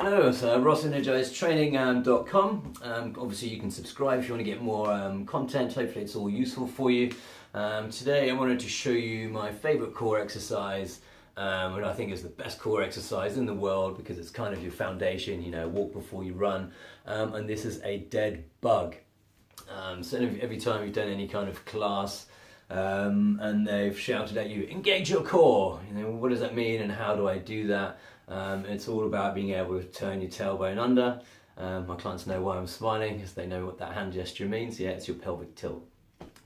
Hello, so RossEnergizedTraining.com. Obviously you can subscribe if you want to get more content. Hopefully it's all useful for you. Today I wanted to show you my favorite core exercise, and I think is the best core exercise in the world because it's kind of your foundation, you know, walk before you run. And this is a dead bug. So every time you've done any kind of class and they've shouted at you, engage your core, you know, what does that mean and how do I do that? It's all about being able to turn your tailbone under. My clients know why I'm smiling, because they know what that hand gesture means. Yeah, it's your pelvic tilt.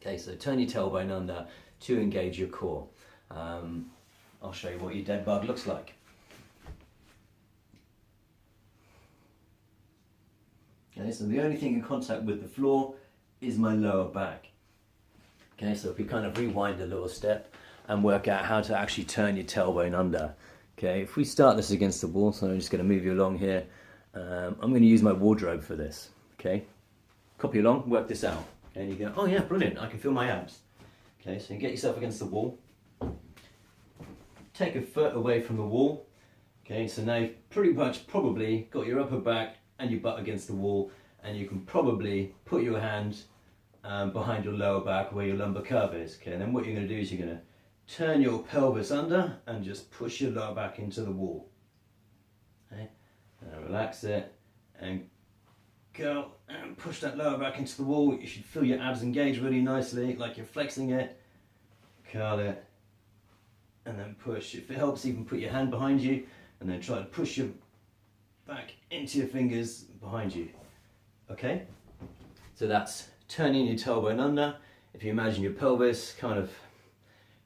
Okay, so turn your tailbone under to engage your core. I'll show you what your dead bug looks like. Okay, so the only thing in contact with the floor is my lower back. Okay, so if we kind of rewind a little step and work out how to actually turn your tailbone under. Okay, if we start this against the wall, so I'm just going to move you along here. I'm going to use my wardrobe for this. Okay, copy along, work this out. Okay, and you go, oh yeah, brilliant, I can feel my abs. Okay, so you get yourself against the wall. Take a foot away from the wall. Okay, so now you've pretty much probably got your upper back and your butt against the wall, and you can probably put your hand behind your lower back where your lumbar curve is. Okay, and then what you're going to do is you're going to turn your pelvis under and just push your lower back into the wall. Okay, and relax it and go and push that lower back into the wall. You should feel your abs engage really nicely, like you're flexing it. Curl it and then push. If it helps, even put your hand behind you and then try to push your back into your fingers behind you. Okay, so that's turning your tailbone under. If you imagine your pelvis kind of,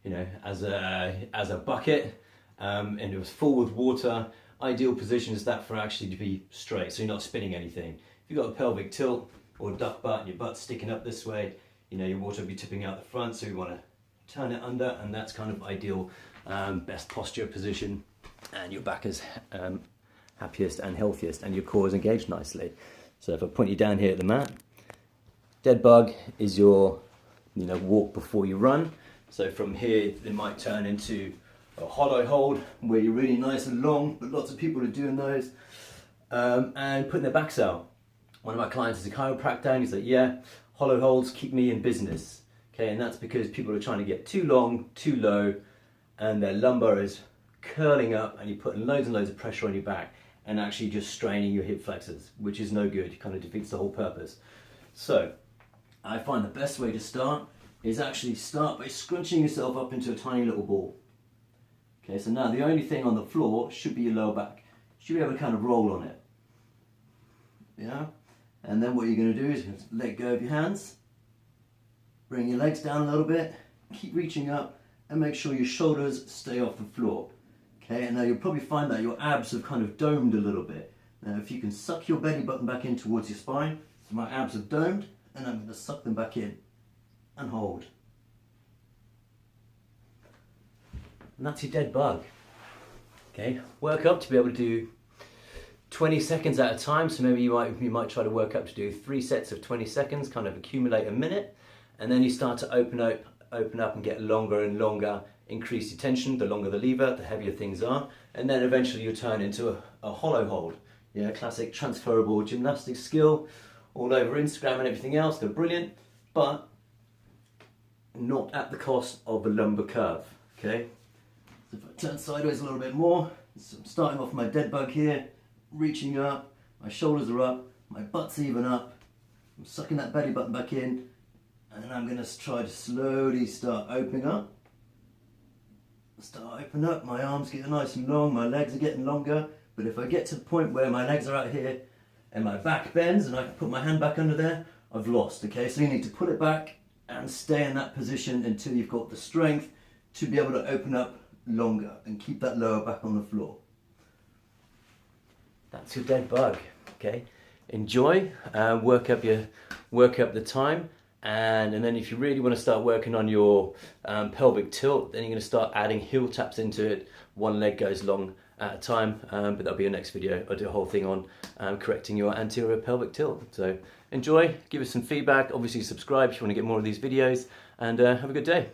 you know, as a bucket, and it was full with water, ideal position is that for actually to be straight, so you're not spinning anything. If you've got a pelvic tilt or duck butt and your butt's sticking up this way, you know, your water will be tipping out the front, so you want to turn it under, and that's kind of ideal, best posture position, and your back is happiest and healthiest, and your core is engaged nicely. So if I point you down here at the mat, dead bug is your, you know, walk before you run. So from here, it might turn into a hollow hold where you're really nice and long, but lots of people are doing those, and putting their backs out. One of my clients is a chiropractor, and he's like, yeah, hollow holds keep me in business. Okay, and that's because people are trying to get too long, too low, and their lumbar is curling up, and you're putting loads and loads of pressure on your back, and actually just straining your hip flexors, which is no good. It kind of defeats the whole purpose. So I find the best way to start is actually start by scrunching yourself up into a tiny little ball. Okay, so now the only thing on the floor should be your lower back. You should be able to kind of roll on it. Yeah? And then what you're going to do is let go of your hands, bring your legs down a little bit, keep reaching up, and make sure your shoulders stay off the floor. Okay, and now you'll probably find that your abs have kind of domed a little bit. Now if you can suck your belly button back in towards your spine, so my abs have domed, and I'm going to suck them back in. And hold. And that's your dead bug. Okay, work up to be able to do 20 seconds at a time. So maybe you might try to work up to do 3 sets of 20 seconds, kind of accumulate a minute, and then you start to open up and get longer and longer. Increase your tension. The longer the lever, the heavier things are, and then eventually you turn into a hollow hold. Yeah, classic transferable gymnastics skill, all over Instagram and everything else. They're brilliant, but not at the cost of the lumbar curve. Okay, so if I turn sideways a little bit more, so I'm starting off my dead bug here, reaching up, my shoulders are up, my butt's even up, I'm sucking that belly button back in, and I'm going to try to slowly start opening up. My arms get nice and long, my legs are getting longer, but if I get to the point where my legs are out here and my back bends and I can put my hand back under there, I've lost. Okay, so you need to pull it back and stay in that position until you've got the strength to be able to open up longer and keep that lower back on the floor. That's your dead bug. Okay, enjoy, work up the time, and then if you really want to start working on your pelvic tilt, then you're going to start adding heel taps into it. One leg goes long at a time, but that'll be your next video. I'll do a whole thing on correcting your anterior pelvic tilt. So enjoy, give us some feedback, obviously subscribe if you want to get more of these videos, and have a good day.